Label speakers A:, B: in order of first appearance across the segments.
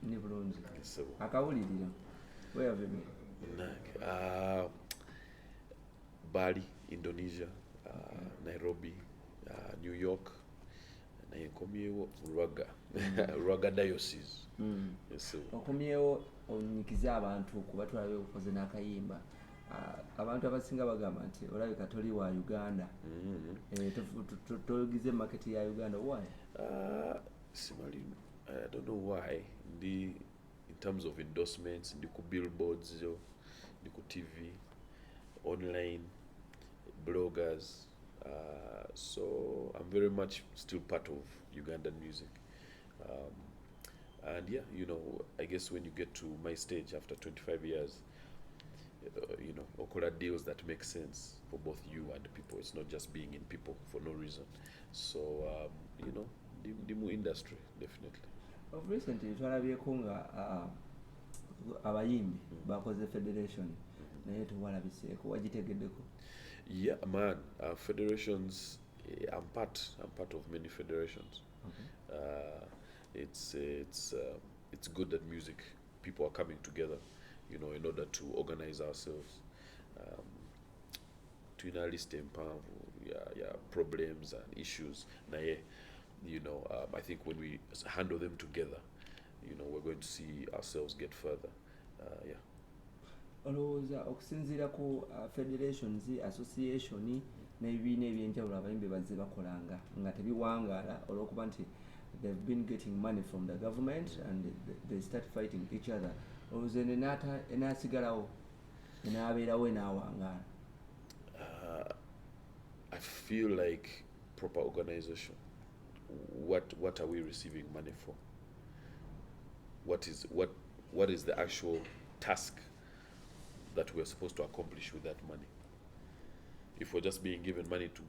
A: Ni bulungi.
B: So,
A: Akawulirira. Where have you been?
B: Bali, Indonesia, Nairobi, New York, naye nkomyewo Ruaga Diocese. So,
A: Okomyewo onyikize abantu kubatwala okoze n'akayimba. Abantu abasinga bagamba nti olabika toli wa Uganda. Togize market ya Uganda. Why?
B: Simali, I don't know why. In terms of endorsements, the billboards, the TV, online, bloggers. So I'm very much still part of Ugandan music. And yeah, I guess when you get to my stage after 25 years, okola deals that make sense for both you and people. It's not just being in people for no reason. So, the mu industry, definitely.
A: Of recently, twalabyeko nga abayimbi bakoze federation naye tewalabiseeko wagitegeddeko.
B: Yeah, man. Federations. I'm part of many federations.
A: Okay.
B: It's good that music people are coming together, in order to organize ourselves. To list problems and issues. I think when we handle them together, we're going to see ourselves get further. Yeah.
A: Olowooza okusinziira ku federations, association n'ebibiina ebyenjawulo abayimbi bazze bakolanga nga tebiwangaala olw'okuba nti they've been getting money from the government and they start fighting each other. Olowooza enaasigalawo enaabeerawo enaawangaala.
B: I feel like proper organization. What are we receiving money for? What is the actual task that we're supposed to accomplish with that money? If we're just being given money to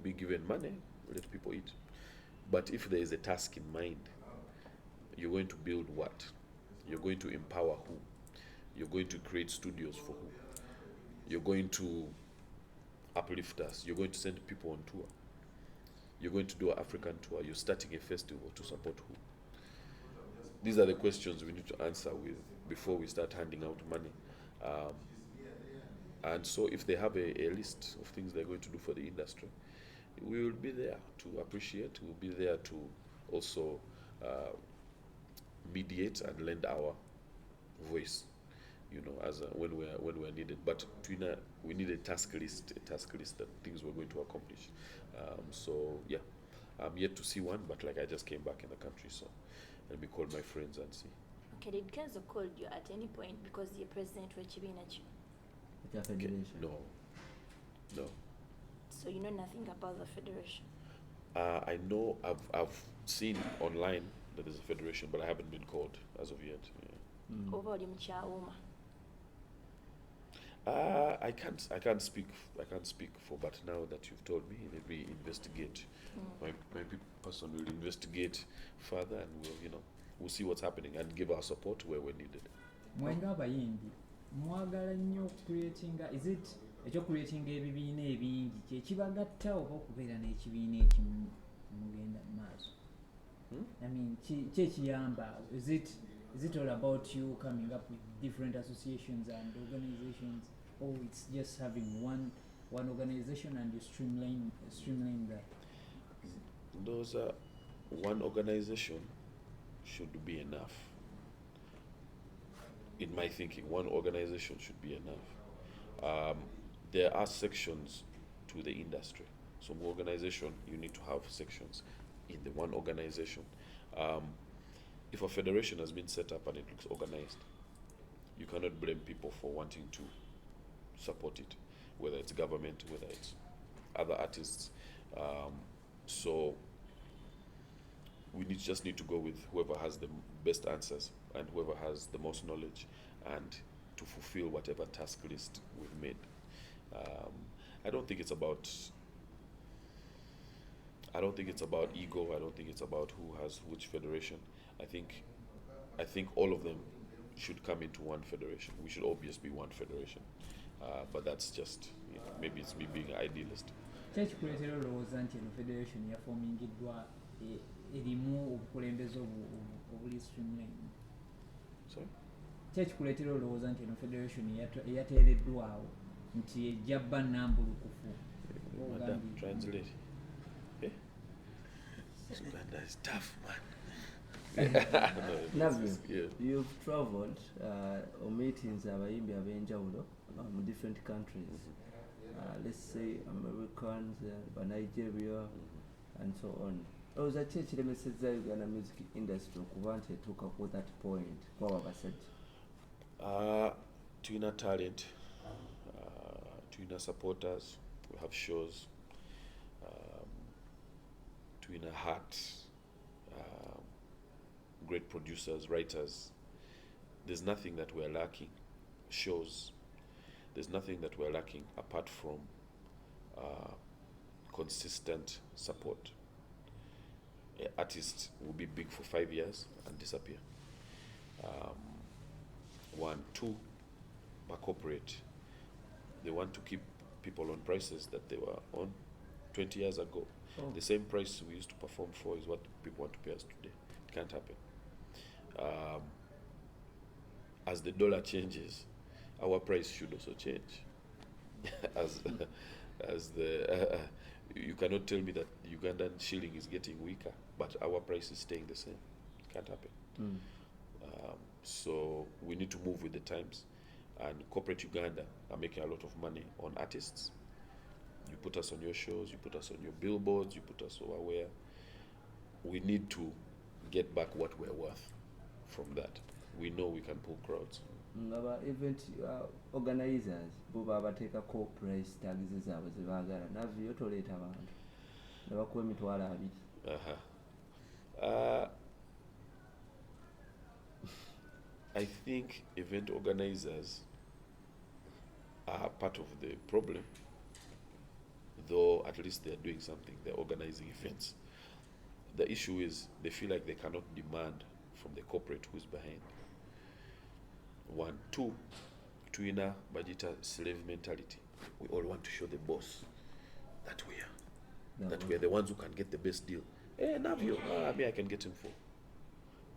B: be given money, let people eat. But if there is a task in mind, you're going to build what? You're going to empower who? You're going to create studios for who? You're going to uplift us. You're going to send people on tour. You're going to do an African tour. You're starting a festival to support who? These are the questions we need to answer before we start handing out money. And so if they have a list of things they're going to do for the industry, we will be there to appreciate. We'll be there to also mediate and lend our voice, when we're needed. But we need a task list that things we're going to accomplish. So yeah, I'm yet to see one, but like I just came back in the country, so let me call my friends and see.
C: Okay, did Kenzo called you at any point because you're president of Chibinachi?
A: Federation?
B: No.
C: So you know nothing about the federation?
B: I know I've seen online that there's a federation, but I haven't been called as of yet. Yeah. I can't speak for, but now that you've told me, let me investigate. My person will investigate further, and we'll see what's happening and give our support where we're needed.
D: Mwenga abayimbi mwagala nnyo creatinga, is it creating ebibiina ebingi kyekibagatta oba okubeera n'ekibiina ekimu mugenda maaso? I mean, kyekiyamba, is it all about you coming up with different associations and organizations, or it's just having one organization and you streamline that?
B: Those are one organization should be enough. In my thinking, one organization should be enough. There are sections to the industry. Some organization, you need to have sections in the one organization. If a federation has been set up and it looks organized, you cannot blame people for wanting to support it, whether it's government, whether it's other artists. So we just need to go with whoever has the best answers and whoever has the most knowledge, and to fulfill whatever task list we've made. I don't think it's about ego. I don't think it's about who has which federation. I think all of them should come into one federation. We should always be one federation. But that's just, maybe it's me being an idealist.
D: Kyekikuleetera olowooza nti eno federation yafomingiddwa erimu obukulembeze obuli streamline.
B: Sorry?
D: Ki ekikuleetera olowooza nti eno federation eyateereddwawo nti ejja bba nnambulukufu?
B: Madam, translate. Eh? Uganda is tough, man.
A: Navio,
B: Yeah.
A: you've travelled on meetings abayimbi ab'enjawulo mu different countries. Let's say Americans, Nigeria, and so on. Olowooza ki ekiremesezza Uganda music industry okuba nti etuuka ku that point kwaba basajja?
B: Tulina talent, tulina supporters, we have shows, tulina heart, great producers, writers. There's nothing that we're lacking. Shows. There's nothing that we're lacking apart from consistent support. Artists will be big for 5 years and disappear. 1, 2, by corporate, they want to keep people on prices that they were on 20 years ago.
A: Oh.
B: The same price we used to perform for is what people want to pay us today. It can't happen. As the dollar changes, our price should also change. as the you cannot tell me that the Ugandan shilling is getting weaker, but our price is staying the same. It can't happen. So we need to move with the times, and corporate Uganda are making a lot of money on artists. You put us on your shows, you put us on your billboards, you put us over where. We need to get back what we're worth from that. We know we can pull crowds.
A: Aba event organizers bo babateekako price tags zaabwe ze baagala. Navio toleeta abantu ne bakuwa emitwalo 2.
B: I think event organizers are part of the problem, though at least they're doing something. They're organizing events. The issue is they feel like they cannot demand from the corporate who's behind. 1, 2, twina bajita slave mentality. We all want to show the boss that we are the ones who can get the best deal. Hey, Navio, me I can get him for.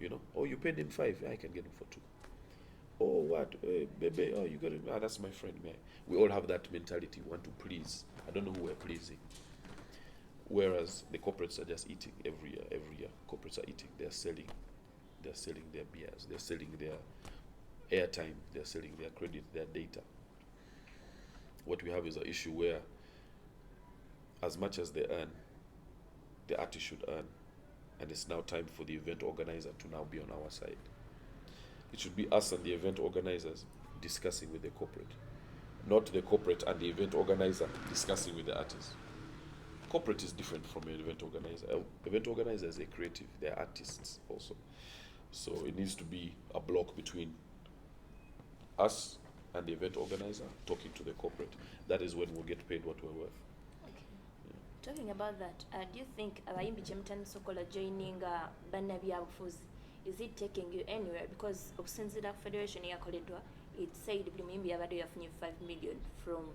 B: You know, oh, you paid him 5, I can get him for 2. Oh, what, hey, baby, oh, you got him, that's my friend, man. We all have that mentality, we want to please. I don't know who we're pleasing. Whereas the corporates are just eating every year. Corporates are eating, they're selling their beers, they're selling their airtime, they're selling their credit, their data. What we have is an issue where as much as they earn, the artist should earn, and it's now time for the event organizer to now be on our side. It should be us and the event organizers discussing with the corporate, not the corporate and the event organizer discussing with the artist. Corporate is different from an event organizer. Event organizer is a creative, they're artists also. So it needs to be a block between us and the event organizer talking to the corporate. That is when we'll get paid what we're worth.
C: Talking about that, do you think abayimbi kyemutandisa sokola joining bannabyabufuzi, is it taking you anywhere? Because okusinziira ku federation eyakoleddwa, it said buli muyimbi yabadde yafunye 5 million from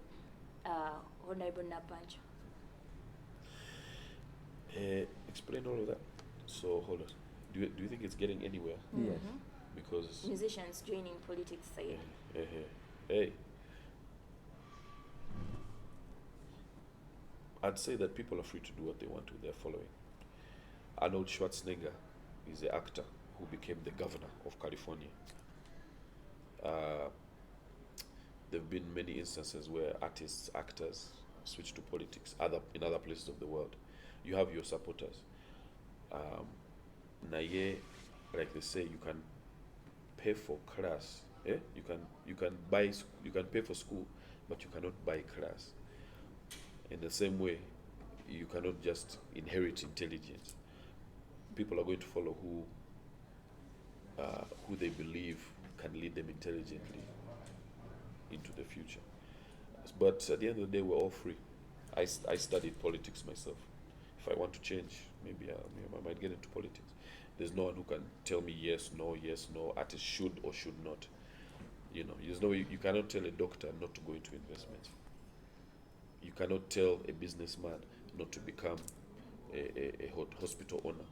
C: Honorable Napancha.
B: Explain all of that. So hold on. Do you think it's getting anywhere?
A: Yes.
B: Because
C: Musicians joining politics side.
B: Hey. I'd say that people are free to do what they want with their following. Arnold Schwarzenegger is the actor who became the governor of California. There have been many instances where artists, actors switch to politics in other places of the world. You have your supporters. Naye, like they say, you can pay for class. You can pay for school, but you cannot buy class. In the same way, you cannot just inherit intelligence. People are going to follow who they believe can lead them intelligently into the future. But at the end of the day, we're all free. I studied politics myself. If I want to change, maybe I might get into politics. There's no one who can tell me yes, no, artists should or should not. You know, you cannot tell a doctor not to go into investments. You cannot tell a businessman not to become a hospital owner.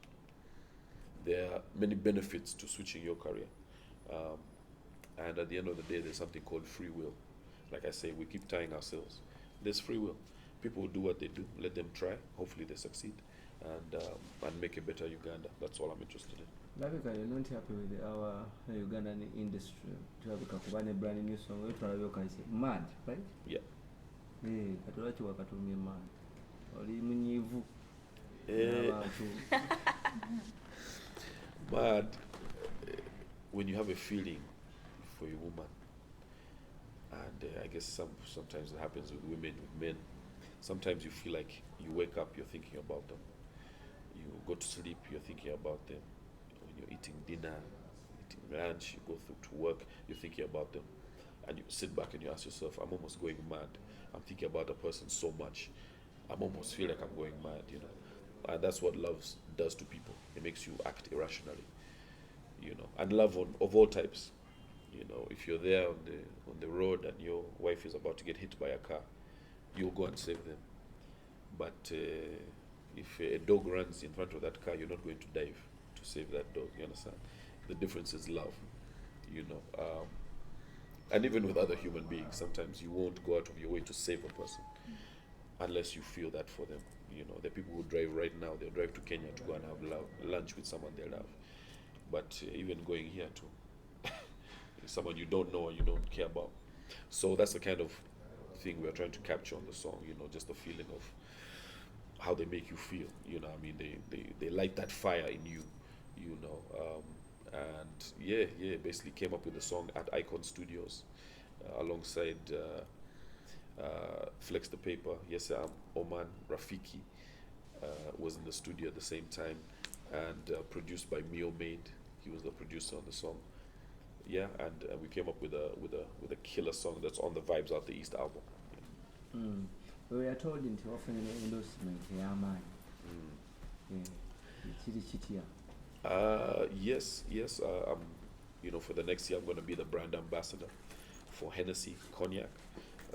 B: there are many benefits to switching your career. Um, and at the end of the day, there's something called free will. Like I say, we keep tying ourselves. There's free will. People will do what they do. Let them try. Hopefully, they succeed, and make a better Uganda. That's all I'm interested in.
A: Labika, you're not happy with our Ugandan industry. Tulabika kuba ne brand new song we tulabika is mad, right?
B: Yeah.
A: Katulaki wakatumye mad. Oli munyivu. N'abantu.
B: But when you have a feeling for a woman, and I guess sometimes it happens with women, with men, sometimes you feel like you wake up, you're thinking about them. You go to sleep, you're thinking about them. When you're eating dinner, eating lunch, you go through to work, you're thinking about them. And you sit back and you ask yourself, I'm almost going mad. I'm thinking about a person so much. I'm almost feel like I'm going mad, you know. And that's what love does to people. It makes you act irrationally, you know. And love of all types, you know. If you're there on the road and your wife is about to get hit by a car, you'll go and save them. But if a dog runs in front of that car, you're not going to dive to save that dog. You understand? The difference is love, you know. And even with other human beings, sometimes you won't go out of your way to save a person unless you feel that for them. You know, the people who drive right now, they'll drive to Kenya to go and have lunch with someone they love. But even going here to someone you don't know and you don't care about. So that's the kind of thing we're trying to capture on the song, you know, just the feeling of how they make you feel, you know. I mean, they light that fire in you, you know. And basically came up with the song at Icon Studios alongside Flex the Paper, yes, Oman, Rafiki was in the studio at the same time, and produced by Mio Maid. He was the producer on the song. Yeah, and we came up with a killer song that's on the Vibes Out the East album.
A: We were told into often endorsement y'amaanyi. Kiri kitya?
B: Yes. You know, for the next year, I'm going to be the brand ambassador for Hennessy Cognac.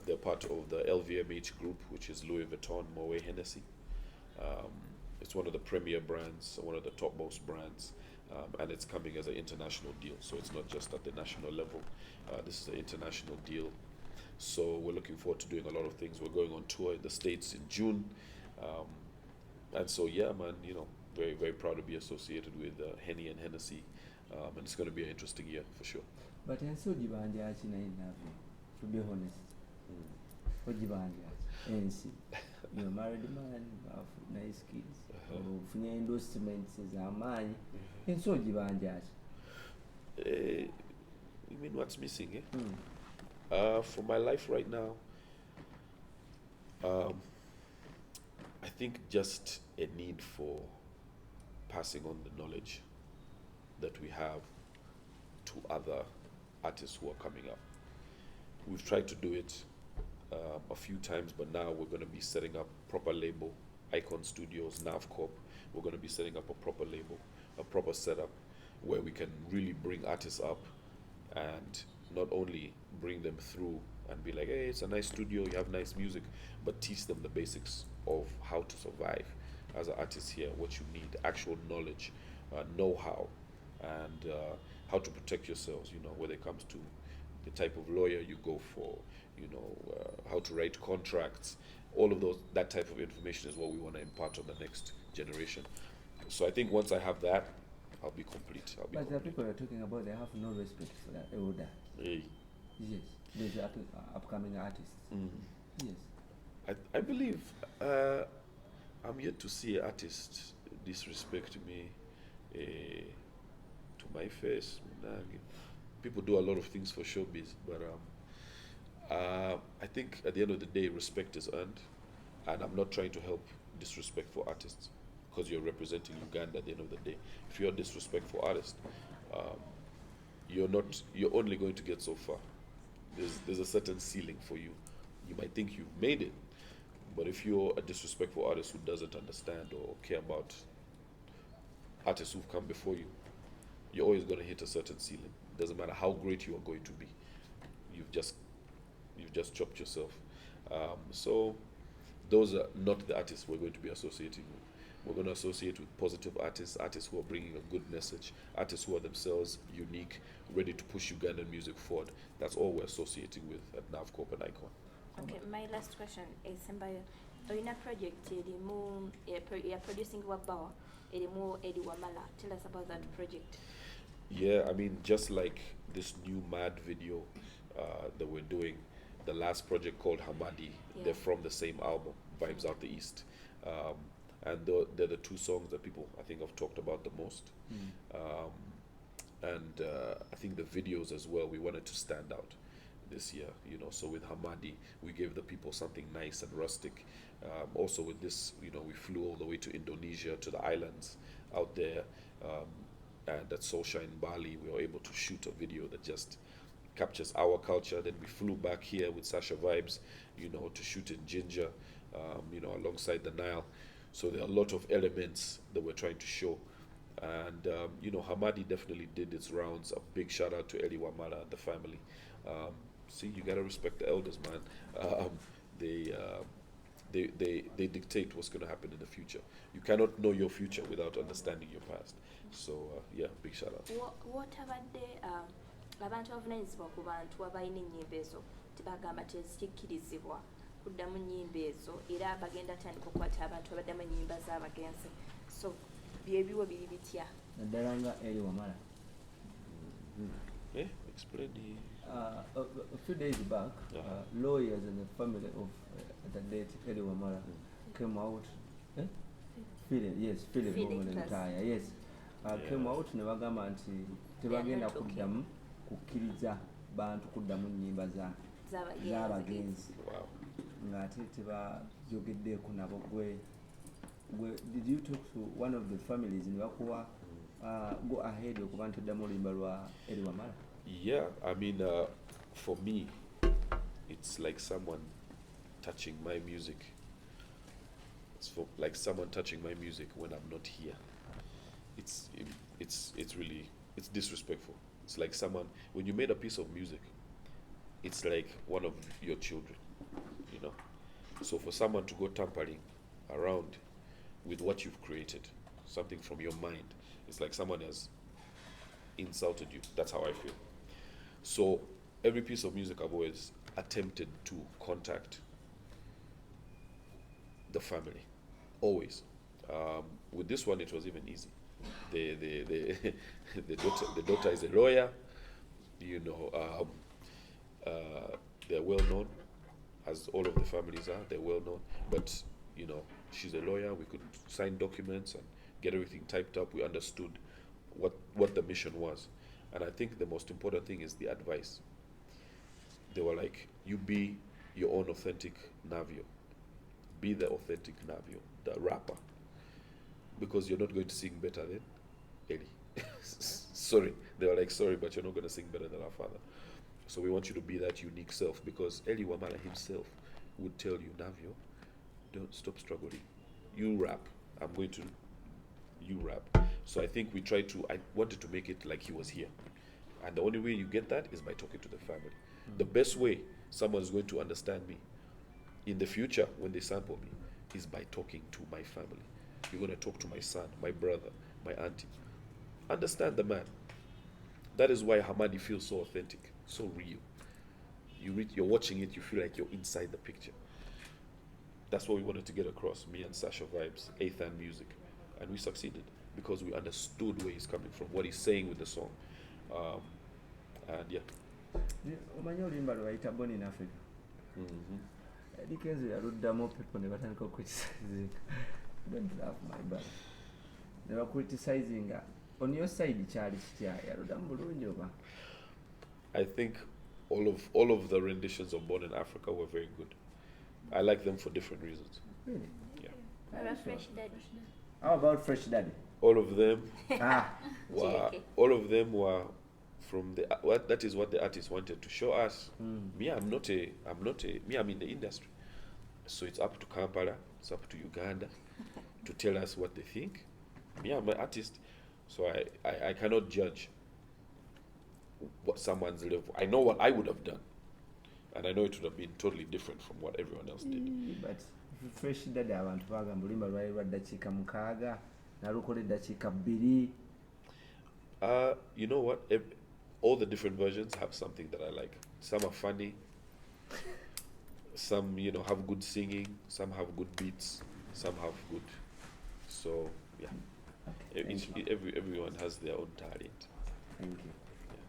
B: They're part of the LVMH group, which is Louis Vuitton, Moet Hennessy. It's one of the premier brands, one of the topmost brands, and it's coming as an international deal. So it's not just at the national level. This is an international deal. So we're looking forward to doing a lot of things. We're going on tour in the States in June. And so, yeah, man, you know, very, very proud to be associated with Henny and Hennessy. And it's going to be an interesting year for sure.
A: But ensi ogibanja ki naye Navio, to be honest. Ogibanja ensi. You're a married man, you have nice kids. Ofunye endorsements ez'amaanyi. Ensi ogibanja ki?
B: You mean what's missing, eh? For my life right now, I think just a need for passing on the knowledge that we have to other artists who are coming up. We've tried to do it a few times, but now we're going to be setting up proper label, Icon Studios, NavCorp. We're going to be setting up a proper label, a proper setup where we can really bring artists up and not only bring them through and be like, hey, it's a nice studio, you have nice music, but teach them the basics of how to survive as an artist here, what you need, actual knowledge, know-how, and how to protect yourselves, you know, when it comes to the type of lawyer you go for, you know, how to write contracts, all of that type of information is what we want to impart on the next generation. So I think once I have that, I'll be complete.
A: But the people you're talking about, they have no respect for that elder.
B: Hey.
A: Yes, these upcoming artists. Yes.
B: I believe I'm yet to see an artist disrespect me to my face. People do a lot of things for showbiz, but I think at the end of the day, respect is earned, and I'm not trying to help disrespectful artists because you're representing Uganda at the end of the day. If you're a disrespectful artist, you're only going to get so far. There's a certain ceiling for you. You might think you've made it, but if you're a disrespectful artist who doesn't understand or care about artists who've come before you, you're always going to hit a certain ceiling. It doesn't matter how great you are going to be. You've just chopped yourself. So those are not the artists we're going to be associating with. We're going to associate with positive artists, artists who are bringing a good message, artists who are themselves unique, ready to push Ugandan music forward. That's all we're associating with at NavCorp and Icon.
C: Okay, my last question is Sembayo. In a project, you're producing Wabawa, Eddie Wamala. Tell us about that project.
B: Yeah, I mean, just like this new Mad video that we're doing, the last project called Hamadi, they're from the same album, Vibes Out the East. And they're the two songs that people, I think, have talked about the most. And I think the videos as well, we wanted to stand out this year, you know. So with Hamadi, we gave the people something nice and rustic. Also with this, you know, we flew all the way to Indonesia, to the islands out there. And at Soulshine in Bali, we were able to shoot a video that just captures our culture. Then we flew back here with Sasha Vibes, you know, to shoot in Ginger, you know, alongside the Nile. So there are a lot of elements that we're trying to show. And, you know, Hamadi definitely did its rounds. A big shout out to Eli Wamala and the family. See, you got to respect the elders, man. They dictate what's going to happen in the future. You cannot know your future without understanding your past. So, yeah, big shout out.
C: What about the abantu abavunaanyizibwa ku bantu abalina ennyimba ezo tebagamba tezikkirizibwa kuddamu nnyimba ezo era bagenda tandika okukwata abantu abaddamu ennyimba z'abagenzi, so byebiwo biri bitya
A: naddala nga Eli Wamala?
B: Explain
A: a few days back, lawyers and the family of the late Eli Wamala came out. Philip Momentaya, yes. Came out ne bagamba nti tebagenda kuddamu kukkiriza bantu kuddamu nnyimba z'abagenzi ng'ate tebajogeddeeko nabo. Did you talk to one of the families ne bakuwa go ahead okuba nti oddamu oluyimba lwa Eli Wamala?
B: Yeah, I mean, for me, it's like someone touching my music. Like someone touching my music when I'm not here. It's really, it's disrespectful. It's like someone, when you made a piece of music, it's like one of your children, you know. So for someone to go tampering around with what you've created, something from your mind, it's like someone has insulted you. That's how I feel. So every piece of music I've always attempted to contact the family, always. With this one, it was even easy. The daughter is a lawyer, you know. They're well known, as all of the families are. They're well known, but you know, she's a lawyer. We could sign documents and get everything typed up. We understood what the mission was, and I think the most important thing is the advice. They were like, you be your own authentic Navio. Be the authentic Navio, the rapper. Because you're not going to sing better than Eli. Sorry. They were like, sorry, but you're not going to sing better than our father. So we want you to be that unique self, because Eli Wamala himself would tell you, Navio, don't stop struggling. You rap. I'm going to, you rap. So I think I wanted to make it like he was here. And the only way you get that is by talking to the family. The best way someone is going to understand me in the future when they sample me is by talking to my family. You're going to talk to my son, my brother, my auntie. Understand the man. That is why Hamadi feels so authentic, so real. You're watching it, you feel like you're inside the picture. That's what we wanted to get across, me and Sasha Vibes, Ethan Music. And we succeeded because we understood where he's coming from, what he's saying with the song. And yeah.
A: Omanyi oluyimba lwe bayita Born in Africa? Eddie Kenzo yaluddamu people ne batandika okucriticizing. Don't laugh, my brother. They were criticizing. On your side, kyali kitya yaluddamu bulungi oba?
B: I think all of the renditions of Born in Africa were very good. I like them for different reasons.
A: Really?
B: Yeah.
C: What about Fresh Daddy?
A: How about Fresh Daddy?
B: All of them
C: JK.
B: all of them were from that is what the artist wanted to show us. Me, I'm in the industry. So it's up to Kampala, it's up to Uganda to tell us what they think. Me, I'm an artist, so I cannot judge what someone's level. I know what I would have done, and I know it would have been totally different from what everyone else did.
A: But fresh dada abantu bagamba oluyimba lwali lwa ddakiika 6 nalukola eddakiika 2.
B: You know what? All the different versions have something that I like. Some are funny. Some, have good singing. Some have good beats. Some have good. So yeah,
A: Okay,
B: everyone has their own talent.
A: thank you.